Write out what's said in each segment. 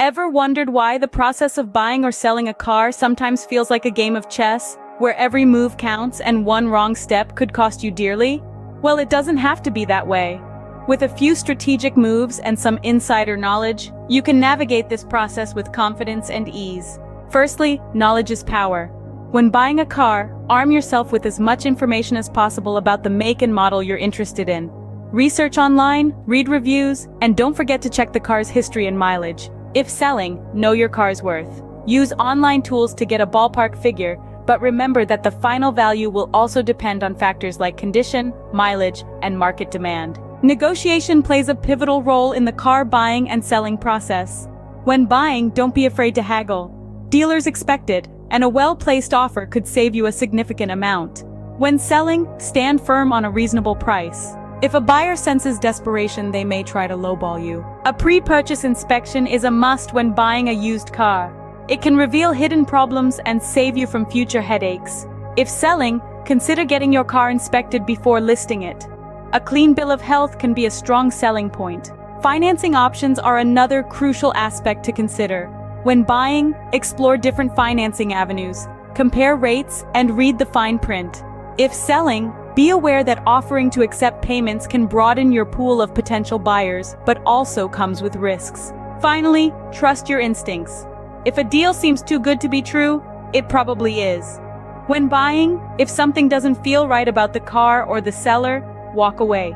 Ever wondered why the process of buying or selling a car sometimes feels like a game of chess, where every move counts and one wrong step could cost you dearly? Well, it doesn't have to be that way. With a few strategic moves and some insider knowledge, you can navigate this process with confidence and ease. Firstly, knowledge is power. When buying a car, arm yourself with as much information as possible about the make and model you're interested in. Research online, read reviews, and don't forget to check the car's history and mileage. If selling, know your car's worth. Use online tools to get a ballpark figure, but remember that the final value will also depend on factors like condition, mileage, and market demand. Negotiation plays a pivotal role in the car buying and selling process. When buying, don't be afraid to haggle. Dealers expect it, and a well-placed offer could save you a significant amount. When selling, stand firm on a reasonable price. If a buyer senses desperation, they may try to lowball you. A pre-purchase inspection is a must when buying a used car. It can reveal hidden problems and save you from future headaches. If selling, consider getting your car inspected before listing it. A clean bill of health can be a strong selling point. Financing options are another crucial aspect to consider. When buying, explore different financing avenues, compare rates, and read the fine print. If selling, be aware that offering to accept payments can broaden your pool of potential buyers, but also comes with risks. Finally, trust your instincts. If a deal seems too good to be true, it probably is. When buying, if something doesn't feel right about the car or the seller, walk away.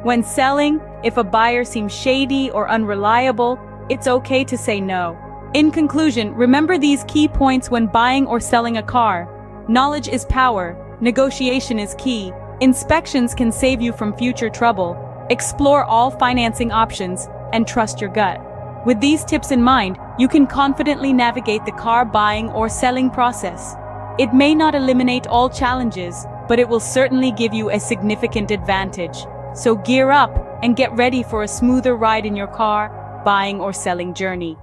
When selling, if a buyer seems shady or unreliable, it's okay to say no. In conclusion, remember these key points when buying or selling a car. Knowledge is power, negotiation is key, inspections can save you from future trouble, explore all financing options, and trust your gut. With these tips in mind, you can confidently navigate the car buying or selling process. It may not eliminate all challenges, but it will certainly give you a significant advantage. So gear up and get ready for a smoother ride in your car buying or selling journey.